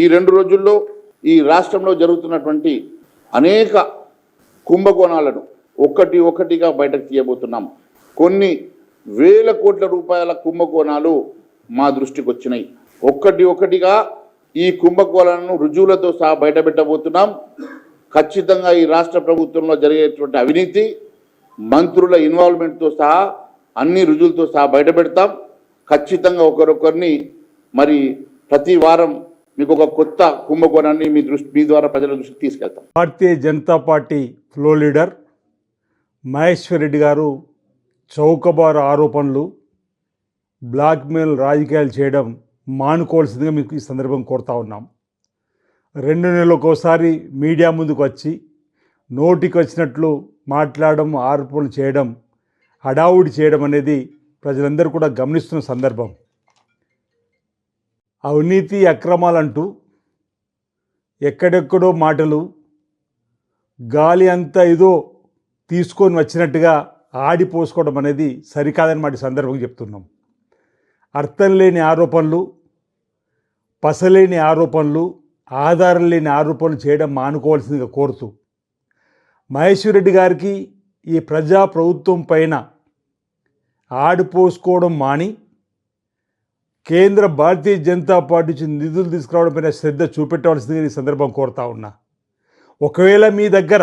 ఈ 2 రోజుల్లో ఈ రాష్ట్రంలో జరుగుతున్నటువంటి అనేక కుంభకోణాలను ఒక్కటిగా బయటకు తీయబోతున్నాం. కొన్ని వేల కోట్ల రూపాయల కుంభకోణాలు మా దృష్టికి వచ్చినాయి. ఒక్కటిగా ఈ కుంభకోణాలను రుజువులతో సహా బయటపెట్టబోతున్నాం. ఖచ్చితంగా ఈ రాష్ట్ర ప్రభుత్వంలో జరిగేటువంటి అవినీతి, మంత్రుల ఇన్వాల్వ్మెంట్తో సహా అన్ని రుజువులతో సహా బయటపెడతాం. ఖచ్చితంగా ఒకరొకరిని మరి ప్రతి వారం మీకు ఒక కొత్త కుంభకోణాన్ని మీ ద్వారా ప్రజల దృష్టికి తీసుకెళ్తాం. Bharatiya Janata party floor leader Maheshwar Reddy గారు చౌకబారు ఆరోపణలు, బ్లాక్మెయిల్ రాజకీయాలు చేయడం మానుకోవాల్సిందిగా మీకు ఈ సందర్భం కోరుతా ఉన్నాం. 2 నెలలకోసారి మీడియా ముందుకు వచ్చి నోటికి వచ్చినట్లు మాట్లాడడం, ఆరోపణలు చేయడం, హడావుడి చేయడం అనేది ప్రజలందరూ కూడా గమనిస్తున్న సందర్భం. అవినీతి అక్రమాలంటూ ఎక్కడెక్కడో మాటలు, గాలి అంతా ఏదో తీసుకొని వచ్చినట్టుగా ఆడిపోసుకోవడం అనేది సరికాదని మాట సందర్భంగా చెప్తున్నాం. అర్థం లేని ఆరోపణలు, పసలేని ఆరోపణలు, ఆధారం లేని ఆరోపణలు చేయడం మానుకోవాల్సిందిగా కోరుతూ మహేశ్వర్ రెడ్డి గారికి ఈ ప్రభుత్వం పైన ఆడిపోసుకోవడం మాని కేంద్ర భారతీయ జనతా పార్టీ నుంచి నిధులు తీసుకురావడం పైన శ్రద్ధ చూపెట్టవలసిందిగా ఈ సందర్భం కోరుతా ఉన్నా. ఒకవేళ మీ దగ్గర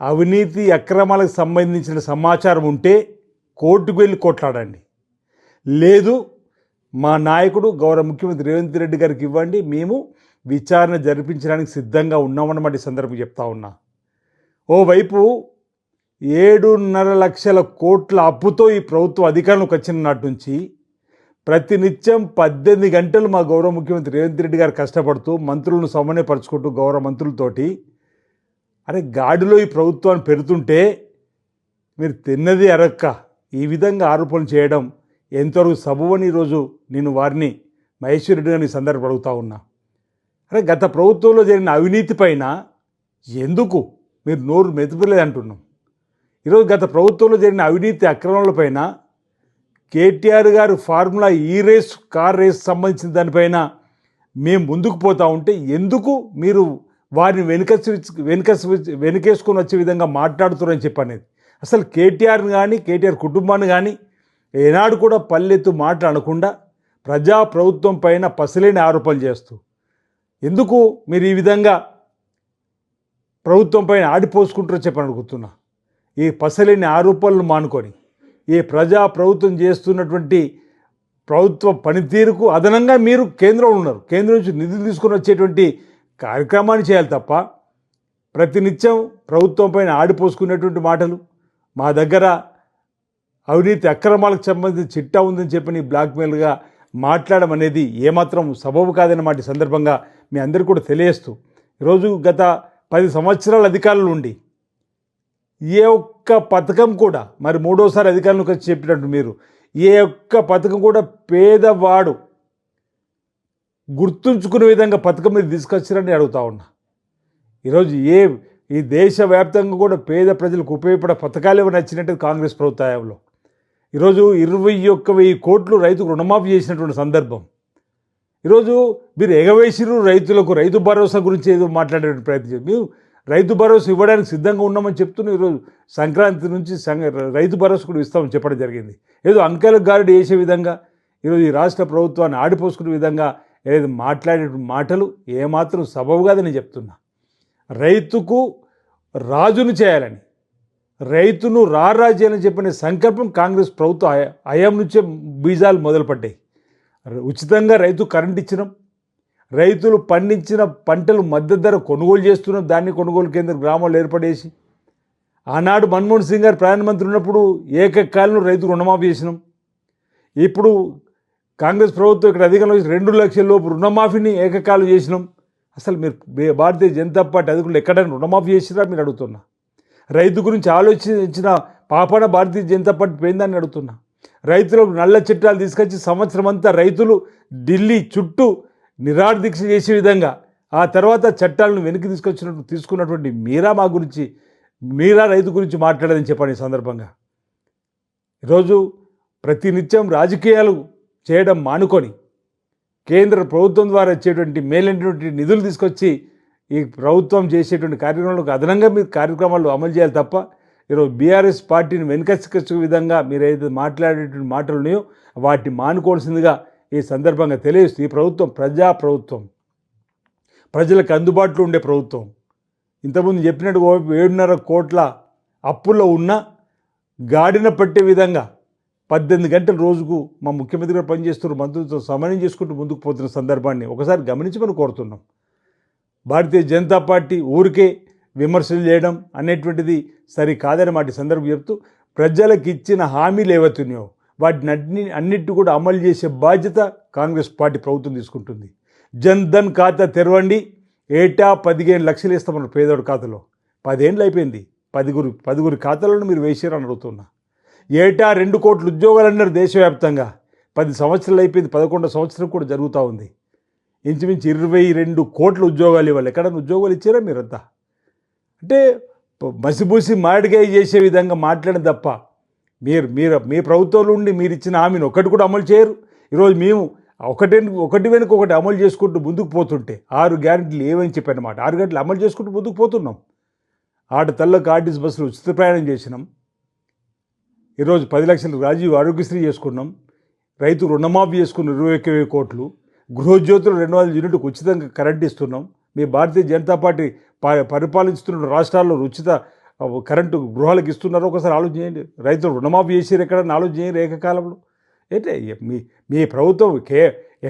అవినీతి అక్రమాలకు సంబంధించిన సమాచారం ఉంటే కోర్టుకు వెళ్ళి కొట్లాడండి. లేదు, మా నాయకుడు గౌరవ ముఖ్యమంత్రి రేవంత్ రెడ్డి గారికి ఇవ్వండి, మేము విచారణ జరిపించడానికి సిద్ధంగా ఉన్నామన్నమాట ఈ సందర్భం చెప్తా ఉన్నా. ఓవైపు 7.5 లక్షల కోట్ల అప్పుతో ఈ ప్రభుత్వం అధికారంలోకి వచ్చిన నాటి నుంచి ప్రతినిత్యం 18 గంటలు మా గౌరవ ముఖ్యమంత్రి రేవంత్ రెడ్డి గారు కష్టపడుతూ మంత్రులను సమన్వయపరుచుకుంటూ గౌరవ మంత్రులతోటి గాడిలో ఈ ప్రభుత్వాన్ని పెడుతుంటే మీరు తిన్నది అరక్క ఈ విధంగా ఆరోపణలు చేయడం ఎంతవరకు సబబని ఈరోజు నేను వారిని మహేశ్వర్ రెడ్డి గారిని సందర్భం అడుగుతా ఉన్నా. గత ప్రభుత్వంలో జరిగిన అవినీతి పైన ఎందుకు మీరు నోరు మెదుపులేదు అంటున్నాం. ఈరోజు గత ప్రభుత్వంలో జరిగిన అవినీతి అక్రమాలపైన కేటీఆర్ గారు ఫార్ములా కార్ రేస్ సంబంధించిన దానిపైన మేము ముందుకు పోతూ ఉంటే ఎందుకు మీరు వారిని వెనుకేసుకొని వచ్చే విధంగా మాట్లాడుతున్నారని చెప్పనేది. అసలు కేటీఆర్ని కానీ కేటీఆర్ కుటుంబాన్ని కానీ ఏనాడు కూడా పల్లెత్తు మాట్లాడకుండా ప్రభుత్వం పైన పసలేని ఆరోపణలు చేస్తూ ఎందుకు మీరు ఈ విధంగా ప్రభుత్వం పైన ఆడిపోసుకుంటారో చెప్పని అడుగుతున్నా. ఈ పసలేని ఆరోపణలు మానుకొని ఈ ప్రభుత్వం చేస్తున్నటువంటి ప్రభుత్వ పనితీరుకు అదనంగా మీరు కేంద్రంలో ఉన్నారు, కేంద్రం నుంచి నిధులు తీసుకొని వచ్చేటువంటి కార్యక్రమాన్ని చేయాలి తప్ప ప్రతినిత్యం ప్రభుత్వం పైన ఆడిపోసుకునేటువంటి మాటలు, మా దగ్గర అవినీతి అక్రమాలకు సంబంధించి చిట్టా ఉందని చెప్పి బ్లాక్మెయిల్గా మాట్లాడడం అనేది ఏమాత్రం సబబు కాదన్నమాట ఈ సందర్భంగా మీ అందరికీ కూడా తెలియజేస్తూ, ఈరోజు గత 10 సంవత్సరాల అధికారులు ఉండి ఏ ఒక్క పథకం కూడా మరి 3వసారి అధికారంలోకి వచ్చి చెప్పినట్టు మీరు ఏ ఒక్క పథకం కూడా పేదవాడు గుర్తుంచుకునే విధంగా పథకం మీరు తీసుకొచ్చారని అడుగుతా ఉన్నా. ఈరోజు ఈ దేశవ్యాప్తంగా కూడా పేద ప్రజలకు ఉపయోగపడే పథకాలు ఏమైనా నచ్చినట్టు కాంగ్రెస్ ప్రభుత్వంలో ఈరోజు 21,000 కోట్లు రైతుకు రుణమాఫీ చేసినటువంటి సందర్భం. ఈరోజు మీరు ఎగవేసిరు రైతులకు రైతు భరోసా గురించి ఏదో మాట్లాడే ప్రయత్నం మేము రైతు భరోసా ఇవ్వడానికి సిద్ధంగా ఉన్నామని చెప్తూనే ఈరోజు సంక్రాంతి నుంచి రైతు భరోసా కూడా ఇస్తామని చెప్పడం జరిగింది. ఏదో అంకెలకు గారడి వేసే విధంగా ఈరోజు ఈ రాష్ట్ర ప్రభుత్వాన్ని ఆడిపోసుకునే విధంగా ఏదైతే మాట్లాడే మాటలు ఏమాత్రం సబబు కాదని చెప్తున్నా. రైతుకు రాజును చేయాలని, రైతును రారాజేయాలని చెప్పిన సంకల్పం కాంగ్రెస్ ప్రభుత్వ హయాం నుంచే బీజాలు మొదలుపడ్డాయి. ఉచితంగా రైతు కరెంట్ ఇచ్చినాం, రైతులు పండించిన పంటలు మద్దతు ధర కొనుగోలు చేస్తున్నాం, దాన్ని కొనుగోలు కేంద్ర గ్రామాల్లో ఏర్పడేసి ఆనాడు మన్మోహన్ సింగ్ గారు ప్రధానమంత్రి ఉన్నప్పుడు ఏకకాలంలో రైతు రుణమాఫీ చేసినాం. ఇప్పుడు కాంగ్రెస్ ప్రభుత్వం ఇక్కడ అధికంలో 2 లక్షల లోపు రుణమాఫీని ఏకకాలం చేసినాం. అసలు మీరు భారతీయ జనతా పార్టీ అధికారులు ఎక్కడైనా రుణమాఫీ చేసినా మీరు అడుగుతున్నా. రైతు గురించి ఆలోచించిన పాపన భారతీయ జనతా పార్టీ పోయిందని అడుగుతున్నా. రైతులకు నల్ల చట్టాలు తీసుకొచ్చి సంవత్సరం అంతా రైతులు ఢిల్లీ చుట్టూ నిరాహార దీక్ష చేసే విధంగా ఆ తర్వాత చట్టాలను వెనక్కి తీసుకున్నటువంటి మీరా రైతు గురించి మాట్లాడదని చెప్పండి. ఈ సందర్భంగా ఈరోజు ప్రతినిత్యం రాజకీయాలు చేయడం మానుకొని కేంద్ర ప్రభుత్వం ద్వారా వచ్చేటువంటి మేలైనటువంటి నిధులు తీసుకొచ్చి ఈ ప్రభుత్వం చేసేటువంటి కార్యక్రమాలకు అదనంగా మీరు కార్యక్రమాలు అమలు చేయాలి తప్ప ఈరోజు బీఆర్ఎస్ పార్టీని వెనుకచ్చుకొచ్చే విధంగా మీరు ఏదైతే మాట్లాడేటువంటి మాటలు ఉన్నాయో వాటిని మానుకోవాల్సిందిగా ఈ సందర్భంగా తెలియజేస్తూ ఈ ప్రభుత్వం ప్రజా ప్రభుత్వం, ప్రజలకు అందుబాటులో ఉండే ప్రభుత్వం. ఇంతకుముందు చెప్పినట్టు 7.5 కోట్ల అప్పుల్లో ఉన్న గాడిన పట్టే విధంగా 18 గంటల రోజుకు మా ముఖ్యమంత్రి గారు పనిచేస్తున్న మంత్రులతో సమన్వయం చేసుకుంటూ ముందుకు పోతున్న సందర్భాన్ని ఒకసారి గమనించమని కోరుతున్నాం. భారతీయ జనతా పార్టీ ఊరికే విమర్శలు చేయడం అనేటువంటిది సరి కాదని మాట సందర్భం చెప్తూ ప్రజలకు ఇచ్చిన హామీలు ఏవైతున్నాయో వాటిని అన్నిటి కూడా అమలు చేసే బాధ్యత కాంగ్రెస్ పార్టీ ప్రభుత్వం తీసుకుంటుంది. జన్ ధన్ ఖాతా తెరవండి, ఏటా 15 లక్షలు ఇస్తామన్నారు పేదోడి ఖాతాలో. 10 ఏళ్ళు అయిపోయింది, 10 ఖాతాలను మీరు వేసారని అడుగుతున్నా. ఏటా 2 కోట్ల ఉద్యోగాలు అన్నారు దేశవ్యాప్తంగా. 10 సంవత్సరాలు అయిపోయింది, 11వ సంవత్సరం కూడా జరుగుతూ ఉంది. ఇంచుమించు 22 కోట్ల ఉద్యోగాలు ఇవ్వాలి. ఎక్కడన్నా ఉద్యోగాలు ఇచ్చారా మీరంతా? అంటే మసిబూసి మాడికాయ చేసే విధంగా మాట్లాడడం తప్ప మీ ప్రభుత్వంలో ఉండి మీరు ఇచ్చిన హామీని ఒకటి కూడా అమలు చేయరు. ఈరోజు మేము ఒకటి వెనుక ఒకటి అమలు చేసుకుంటూ ముందుకు పోతుంటే 6 గ్యారెంటీలు ఏమని చెప్పానమాట 6 గంటలు అమలు చేసుకుంటూ ముందుకు పోతున్నాం. ఆటతల్లకు ఆర్టీసీ బస్సులు ఉచిత ప్రయాణం చేసినాం. ఈరోజు 10 లక్షలు రాజీవ్ ఆరోగ్యశ్రీ చేసుకున్నాం. రైతు రుణమాఫీ చేసుకున్న 21 కోట్లు. గృహజ్యోతులు 200 యూనిట్లకు ఉచితంగా కరెంట్ ఇస్తున్నాం. మీ భారతీయ జనతా పార్టీ పరిపాలిస్తున్న రాష్ట్రాల్లో ఉచిత కరెంటు గృహాలకు ఇస్తున్నారు. ఒకసారి ఆలోచన చేయండి. రైతులు రుణమాఫీ చేసారు ఎక్కడన్నా ఆలోచన చేయండి ఏకకాలంలో. అయితే మీ ప్రభుత్వం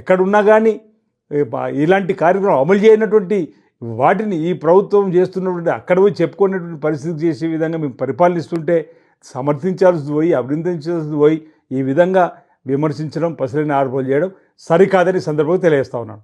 ఎక్కడున్నా కానీ ఇలాంటి కార్యక్రమం అమలు చేయనటువంటి వాటిని ఈ ప్రభుత్వం చేస్తున్నటువంటి అక్కడ పోయి చెప్పుకునేటువంటి పరిస్థితి చేసే విధంగా మేము పరిపాలనిస్తుంటే సమర్థించాల్సింది పోయి అభినందించాల్సింది పోయి ఈ విధంగా విమర్శించడం, పసరైన ఆరోపణలు చేయడం సరికాదని సందర్భంగా తెలియజేస్తా ఉన్నాను.